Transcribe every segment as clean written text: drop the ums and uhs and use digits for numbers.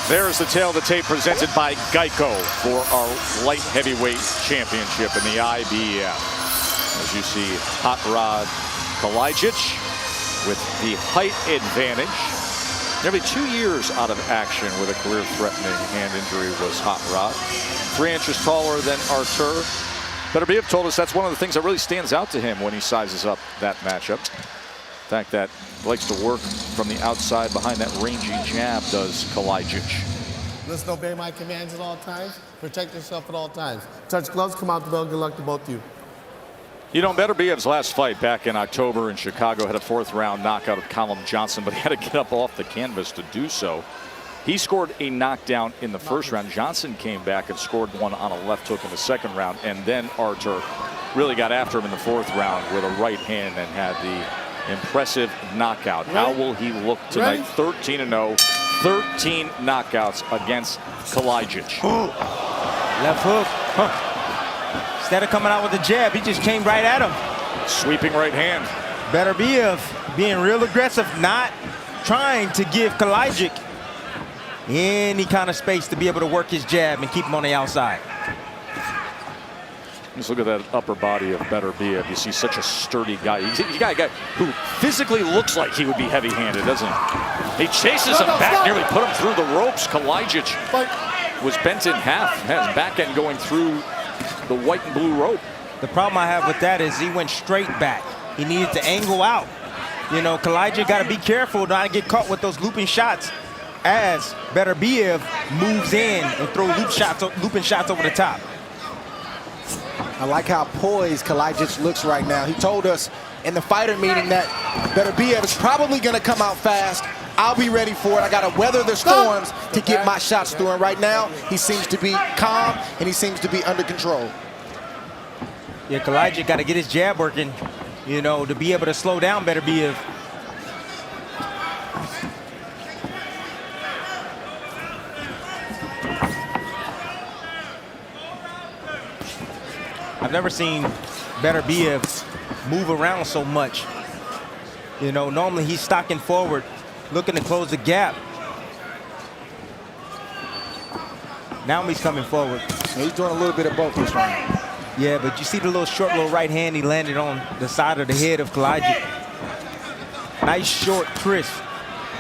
There's the tail of the tape presented by Geico for our light heavyweight championship in the IBF. As you see, Hot Rod Kalajdzic with the height advantage. Nearly 2 years out of action with a career-threatening hand injury was Hot Rod. 3 inches taller than Artur. Beterbiev told us that's one of the things that really stands out to him when he sizes up that matchup. The fact that he likes to work from the outside behind that rangy jab does Kalajdzic. Listen, obey my commands at all times. Protect yourself at all times. Touch gloves, come out the bell. Good luck to both of you. You know, Beterbiev's last fight back in October in Chicago had a 4th round knockout of Callum Johnson, but he had to get up off the canvas to do so. He scored a knockdown in the 1st round. Johnson came back and scored one on a left hook in the 2nd round, and then Artur really got after him in the 4th round with a right hand and had the impressive knockout. How will he look tonight? 13-0, 13 knockouts against Kalajdzic. Left hook. Instead of coming out with a jab, he just came right at him. Sweeping right hand. Beterbiev being real aggressive, not trying to give Kalajdzic any kind of space to be able to work his jab and keep him on the outside. Just look at that upper body of Beterbiev. You see such a sturdy guy. He's a guy who physically looks like he would be heavy-handed, doesn't he? He chases him back, nearly put him through the ropes. Kalajdzic was bent in half, has back end going through the white and blue rope. The problem I have with that is he went straight back. He needed to angle out. You know, Kalajdzic got to be careful not to get caught with those looping shots as Beterbiev moves in and throws looping shots over the top. I like how poised Kalajdzic looks right now. He told us in the fighter meeting that Beterbiev is probably going to come out fast. I'll be ready for it. I got to weather the storms to get my shots through. And right now, he seems to be calm and he seems to be under control. Yeah, Kalajdzic got to get his jab working, you know, to be able to slow down Beterbiev. I've never seen Beterbiev move around so much. You know, normally he's stocking forward, looking to close the gap. Now he's coming forward. He's doing a little bit of both this round. Yeah, but you see the short little right hand he landed on the side of the head of Kalajdzic. Nice, short, crisp.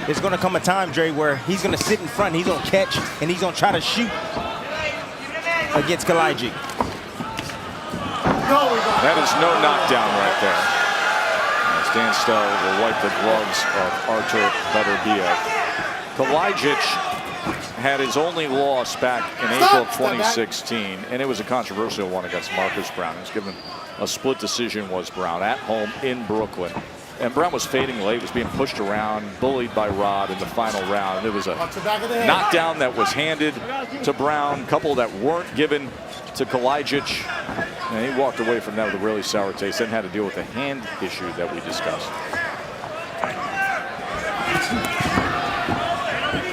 There's going to come a time, Dre, where he's going to sit in front, he's going to catch, and he's going to try to shoot against Kalajdzic. That is no knockdown right there. As Dan Stell will wipe the gloves of Artur Beterbiev. Kalajdzic had his only loss back in April 2016, and it was a controversial one against Marcus Brown. He was given a split decision, was Brown, at home in Brooklyn. And Brown was fading late, was being pushed around, bullied by Rod in the final round. It was a knockdown that was handed to Brown, a couple that weren't given to Kalajdzic. And he walked away from that with a really sour taste, then had to deal with the hand issue that we discussed.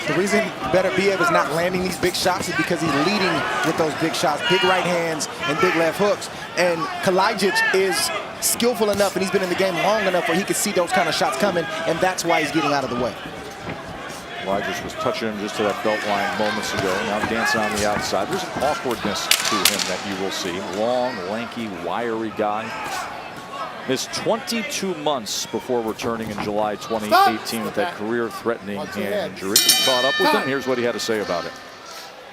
The reason Beterbiev is not landing these big shots is because he's leading with those big shots, big right hands and big left hooks. And Kalajdzic is skillful enough, and he's been in the game long enough where he can see those kind of shots coming, and that's why he's getting out of the way. Kalajdzic was touching him just to that belt line moments ago. Now dancing on the outside. There's an awkwardness to him that you will see. Long, lanky, wiry guy. Missed 22 months before returning in July 2018 with that career-threatening hand injury. We caught up with him. Here's what he had to say about it.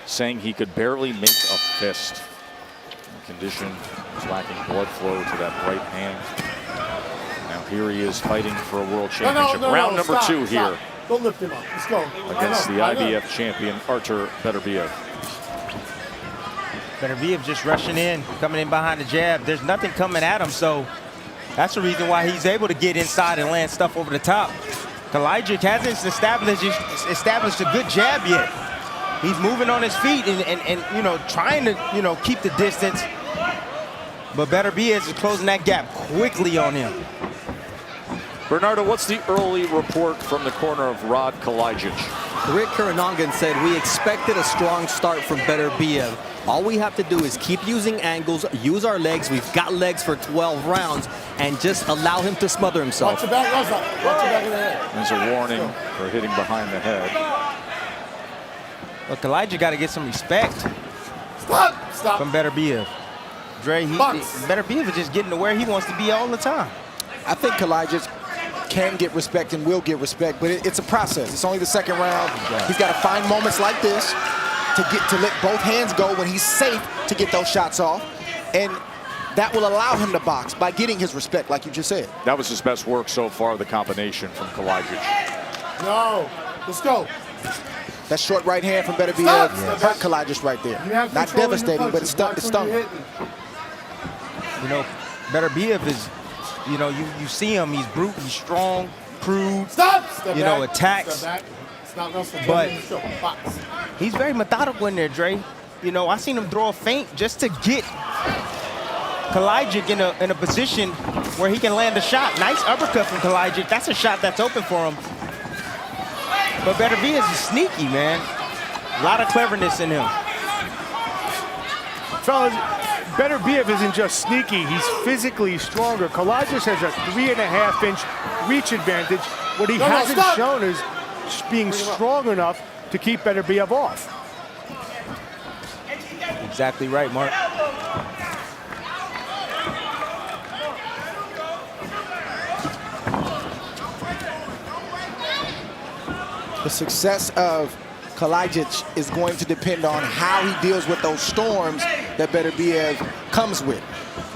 Saying he could barely make a fist. The condition was lacking blood flow to that right hand. Now here he is fighting for a world championship. Round number 2 here. Don't lift him up. Let's go. Against the IBF champion, Artur Beterbiev. Beterbiev just rushing in, coming in behind the jab. There's nothing coming at him, so that's the reason why he's able to get inside and land stuff over the top. Kalajdzic hasn't established a good jab yet. He's moving on his feet and you know, trying to, you know, keep the distance. But Beterbiev is closing that gap quickly on him. Bernardo, what's the early report from the corner of Rod Kalajdzic? Rick Kuranangan said we expected a strong start from Beterbiev. All we have to do is keep using angles, use our legs. We've got legs for 12 rounds, and just allow him to smother himself. Watch your back, Watch your back of the head. There's a warning for hitting behind the head. But Kalajdzic got to get some respect Stop. from Beterbiev. Dre, Beterbiev is just getting to where he wants to be all the time. I think Kalajdzic can get respect and will get respect, but it's a process. It's only the second round. He's got to find moments like this to let both hands go when he's safe to get those shots off. And that will allow him to box by getting his respect, like you just said. That was his best work so far, the combination from Kalajdzic. No. Let's go. That short right hand from Beterbiev hurt Kalajdzic right there. Not devastating, but it stung him. You know, Beterbiev is, you know, you see him, he's brute, he's strong, crude, you know, attacks. But he's very methodical in there, Dre. You know, I seen him throw a feint just to get Kalajdzic in a position where he can land a shot. Nice uppercut from Kalajdzic. That's a shot that's open for him. But Beterbiev is sneaky, man. A lot of cleverness in him. Fellas, Beterbiev isn't just sneaky, he's physically stronger. Kalajdzic has a 3.5-inch reach advantage. What he hasn't shown is being strong enough to keep Beterbiev off. Exactly right, Mark. The success of Kalajdzic is going to depend on how he deals with those storms that Beterbiev comes with.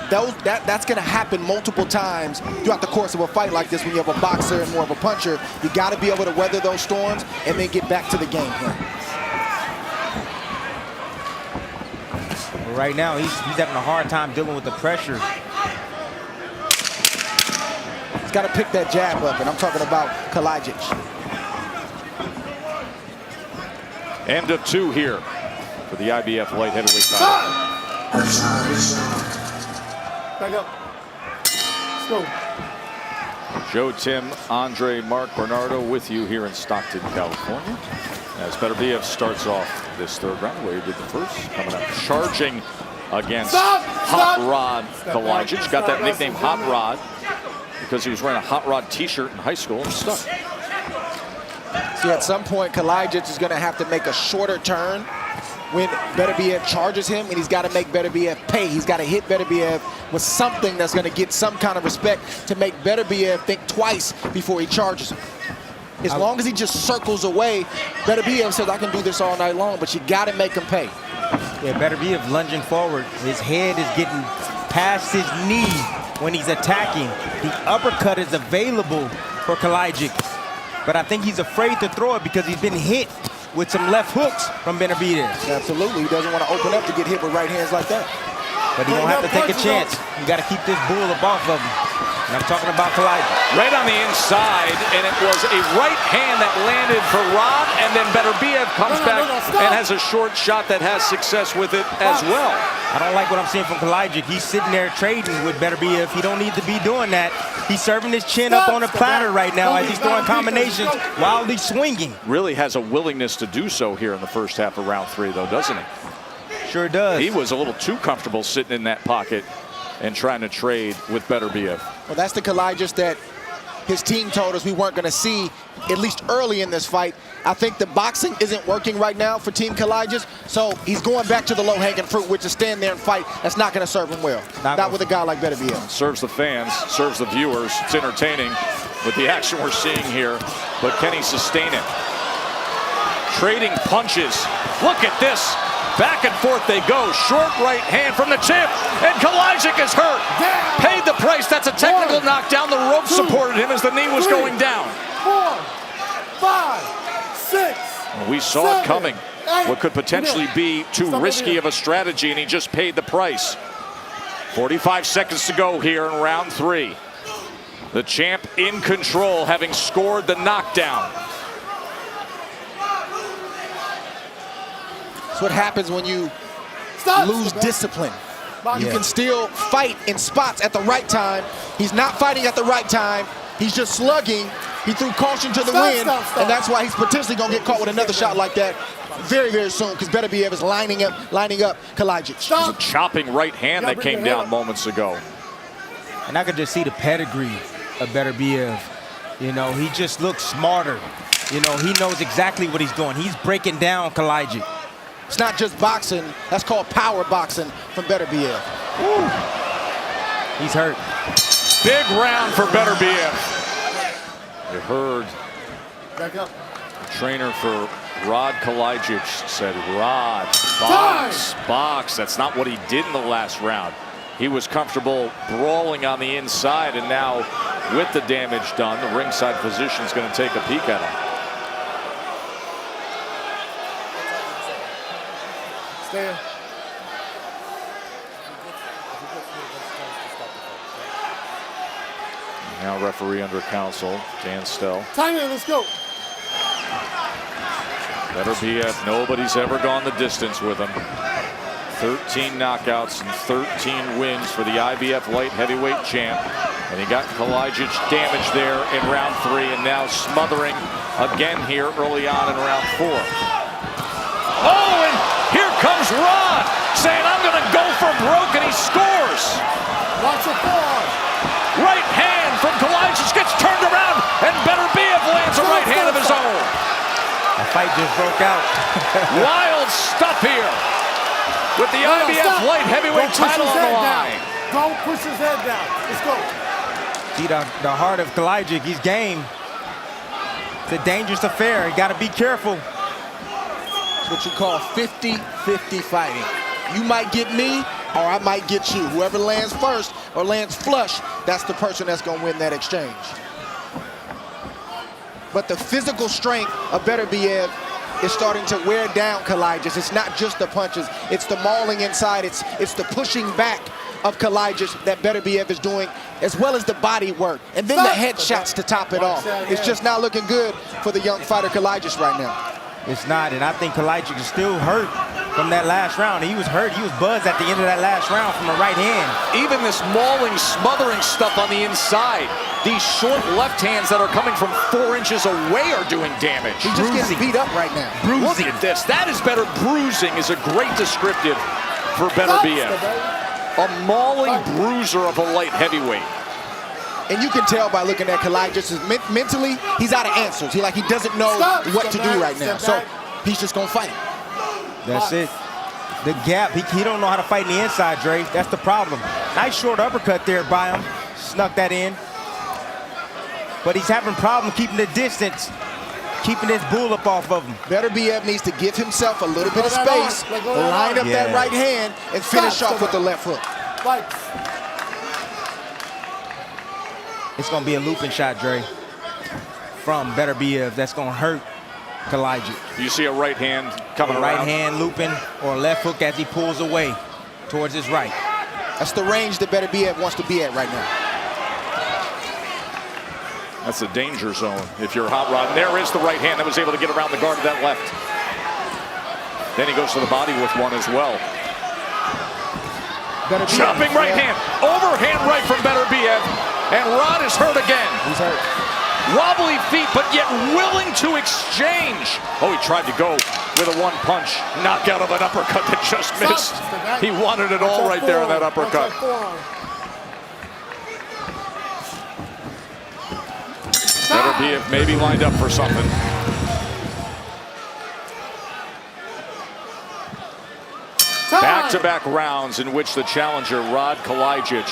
That's going to happen multiple times throughout the course of a fight like this when you have a boxer and more of a puncher. You got to be able to weather those storms and then get back to the game plan. Right now, he's having a hard time dealing with the pressure. He's got to pick that jab up, and I'm talking about Kalajdzic. End of 2 here for the IBF light heavyweight title. Back up. Let's go. Joe, Tim, Andre, Mark, Bernardo with you here in Stockton, California. As Beterbiev starts off this third round, where he did the first, coming up charging against Hot Rod Kalajdzic. Got that nickname Hot Rod because he was wearing a Hot Rod t-shirt in high school and stuck. See, at some point, Kalajdzic is going to have to make a shorter turn when Beterbiev charges him, and he's got to make Beterbiev pay. He's got to hit Beterbiev with something that's going to get some kind of respect to make Beterbiev think twice before he charges him. As long as he just circles away, Beterbiev says, I can do this all night long, but you got to make him pay. Yeah, Beterbiev lunging forward. His head is getting past his knee when he's attacking. The uppercut is available for Kalajdzic, but I think he's afraid to throw it because he's been hit with some left hooks from Beterbiev. Absolutely, he doesn't want to open up to get hit with right hands like that. But he don't have to take a chance. You got to keep this bull up off of him. And I'm talking about Kalajdzic. Right on the inside, and it was a right hand that landed for Rod, and then Beterbiev comes back and has a short shot that has success with it as well. I don't like what I'm seeing from Kalajdzic. He's sitting there trading with Beterbiev. He don't need to be doing that. He's serving his chin up on a platter right now as he's throwing combinations while he's swinging. Really has a willingness to do so here in the first half of round 3, though, doesn't he? Sure does. He was a little too comfortable sitting in that pocket and trying to trade with Beterbiev. Well, that's the Kalajdzic that his team told us we weren't going to see, at least early in this fight. I think the boxing isn't working right now for Team Kalajdzic, so he's going back to the low-hanging fruit, which is stand there and fight. That's not going to serve him well. Not with a guy like Beterbiev. Serves the fans, serves the viewers. It's entertaining with the action we're seeing here, but can he sustain it? Trading punches. Look at this. Back and forth they go. Short right hand from the tip, and Kalajdzic is hurt. Paid the price. That's a technical knockdown. The rope supported him as the knee was going down. 4, 5, 6. We saw it coming. What could potentially be too risky of a strategy, and he just paid the price. 45 seconds to go here in round 3. The champ in control, having scored the knockdown. That's what happens when you lose discipline. You can still fight in spots at the right time. He's not fighting at the right time. He's just slugging. He threw caution to the wind, and that's why he's potentially going to get caught with another shot like that very, very soon, because Beterbiev is lining up Kalajdzic. It was a chopping right hand that came down moments ago. And I could just see the pedigree of Beterbiev. You know, he just looks smarter. You know, he knows exactly what he's doing. He's breaking down Kalajdzic. It's not just boxing. That's called power boxing from Beterbiev. He's hurt. Big round for Beterbiev. You heard Back up. the trainer for Rod Kalajdzic said, Rod, box, box. That's not what he did in the last round. He was comfortable brawling on the inside, and now with the damage done, the ringside physician's going to take a peek at him. Stay here. Now referee under counsel, Dan Stell. Time here, let's go. Beterbiev, nobody's ever gone the distance with him. 13 knockouts and 13 wins for the IBF light heavyweight champ. And he got Kalajdzic damaged there in round 3, and now smothering again here early on in round 4. Oh, and here comes Rod saying, I'm going to go for broke, and he scores. Watch your forearm. Right hand from Kalajdzic gets turned around, and Beterbiev lands a right hand of his own. The fight just broke out. Wild stuff here with the IBF light heavyweight title on the line. Don't push his head down. Let's go. See the heart of Kalajdzic, he's game. It's a dangerous affair. You got to be careful. It's what you call 50-50 fighting. You might get me, or I might get you. Whoever lands first or lands flush, that's the person that's going to win that exchange. But the physical strength of Beterbiev is starting to wear down Kalajdzic. It's not just the punches, it's the mauling inside, it's the pushing back of Kalajdzic that Beterbiev is doing, as well as the body work, and then the headshots to top it off. It's just not looking good for the young fighter Kalajdzic right now. It's not, and I think Kalajdzic is still hurt from that last round. He was hurt, he was buzzed at the end of that last round from the right hand. Even this mauling, smothering stuff on the inside. These short left hands that are coming from 4 inches away are doing damage. He just gets beat up right now. Look at this. That is better. Bruising is a great descriptive for Beterbiev. A mauling bruiser of a light heavyweight. And you can tell by looking at Kalajdzic, mentally, he's out of answers. He doesn't know what to do right now. So he's just going to fight. That's it. The gap, he don't know how to fight in the inside, Dre. That's the problem. Nice short uppercut there by him. Snuck that in. But he's having problems keeping the distance, keeping this bull up off of him. Beterbiev needs to give himself a little bit of space, line up that right hand, and finish off with the left hook. It's going to be a looping shot, Dre, from Beterbiev. That's going to hurt Kalajdzic. You see a right hand coming around. Right hand looping or a left hook as he pulls away towards his right. That's the range that Beterbiev wants to be at right now. That's a danger zone if you're Hot Rod. And there is the right hand that was able to get around the guard of that left. Then he goes to the body with one as well. Chopping right hand. Overhand right from Beterbiev. And Rod is hurt again. He's hurt. Wobbly feet, but yet willing to exchange. Oh, he tried to go with a one-punch knockout of an uppercut that just missed. He wanted it all right there in that uppercut. Beterbiev maybe lined up for something. Back-to-back rounds in which the challenger, Rod Kalajdzic,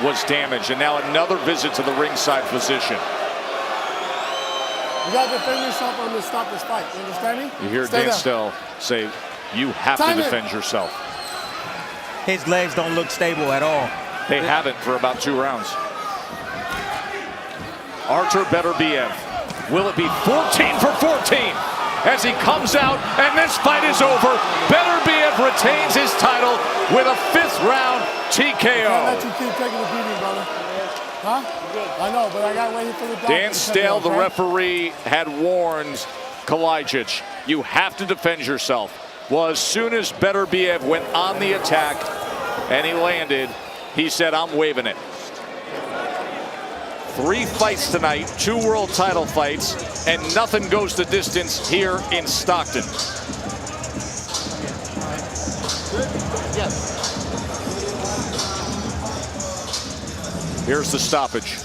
was damaged. And now another visit to the ringside physician. You got to defend yourself or I'm going to stop this fight. You understand me? You hear Dan Stell say, you have to defend yourself. His legs don't look stable at all. They haven't for about 2 rounds. Artur Beterbiev. Will it be 14 for 14 as he comes out and this fight is over? Beterbiev retains his title with a 5th round TKO. I can't let you keep taking the beating, brother. Huh? I know, but I got to wait for the doctor. Dan Stell, the referee, had warned Kalajdzic, you have to defend yourself. Well, as soon as Beterbiev went on the attack and he landed, he said, I'm waving it. 3 fights tonight, 2 world title fights, and nothing goes the distance here in Stockton. Here's the stoppage.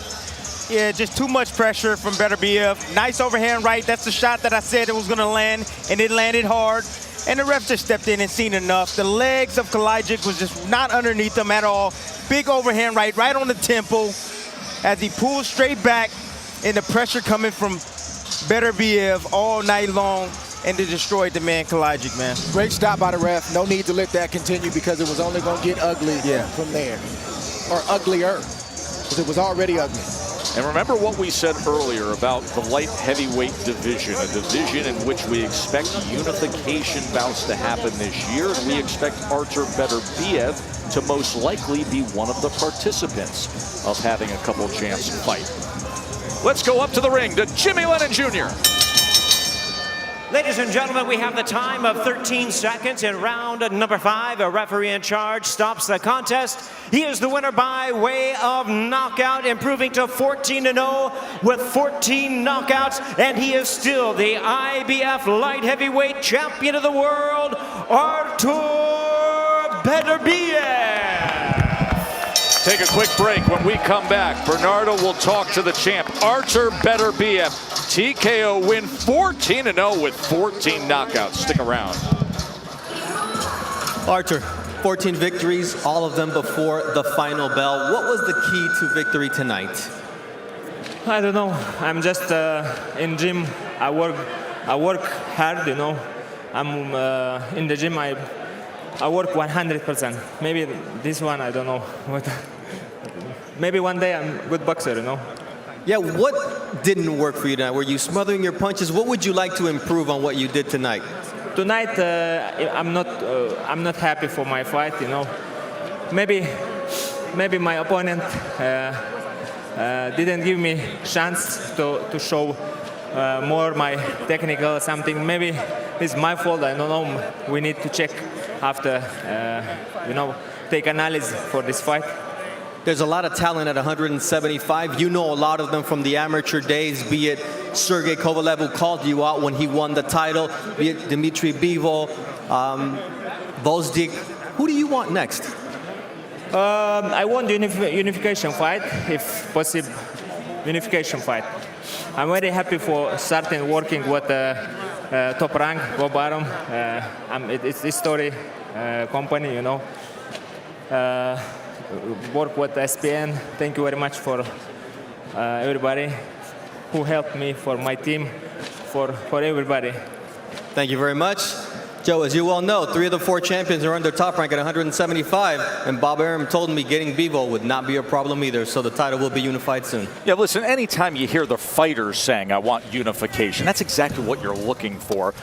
Yeah, just too much pressure from Beterbiev. Nice overhand right. That's the shot that I said it was going to land, and it landed hard. And the ref just stepped in and seen enough. The legs of Kalajdzic was just not underneath him at all. Big overhand right on the temple as he pulls straight back, and the pressure coming from Beterbiev all night long, and they destroyed the man Kalajdzic, man. Great stop by the ref. No need to let that continue because it was only going to get ugly from there. Or uglier, because it was already ugly. And remember what we said earlier about the light heavyweight division, a division in which we expect unification bouts to happen this year, and we expect Artur Beterbiev to most likely be one of the participants of having a couple champs fight. Let's go up to the ring to Jimmy Lennon Jr. Ladies and gentlemen, we have the time of 13 seconds in round number 5. A referee in charge stops the contest. He is the winner by way of knockout, improving to 14-0 with 14 knockouts, and he is still the IBF light heavyweight champion of the world, Artur Beterbiev. Take a quick break. When we come back, Bernardo will talk to the champ, Artur Beterbiev. TKO win, 14-0 with 14 knockouts. Stick around. Artur, 14 victories, all of them before the final bell. What was the key to victory tonight? I don't know. I'm just in gym. I work hard, you know. I'm in the gym. I work 100%. Maybe this one, I don't know. Maybe one day I'm a good boxer, you know. Yeah, what didn't work for you tonight? Were you smothering your punches? What would you like to improve on what you did tonight? Tonight, I'm not happy for my fight, you know. Maybe my opponent didn't give me chance to show more my technical something. Maybe it's my fault. I don't know. We need to check after, you know, take analysis for this fight. There's a lot of talent at 175. You know a lot of them from the amateur days, be it Sergey Kovalev, who called you out when he won the title, be it Dmitry Bivol, Vozdik. Who do you want next? I want the unification fight, if possible. Unification fight. I'm very happy for starting working with top rank, Bob Arum. It's a history company, you know. Work with SPN. Thank you very much for everybody who helped me, for my team, for everybody. Thank you very much. Joe, as you well know, 3 of the 4 champions are under top rank at 175, and Bob Arum told me getting Bivol would not be a problem either, so the title will be unified soon. Yeah, listen, anytime you hear the fighters saying, I want unification, that's exactly what you're looking for.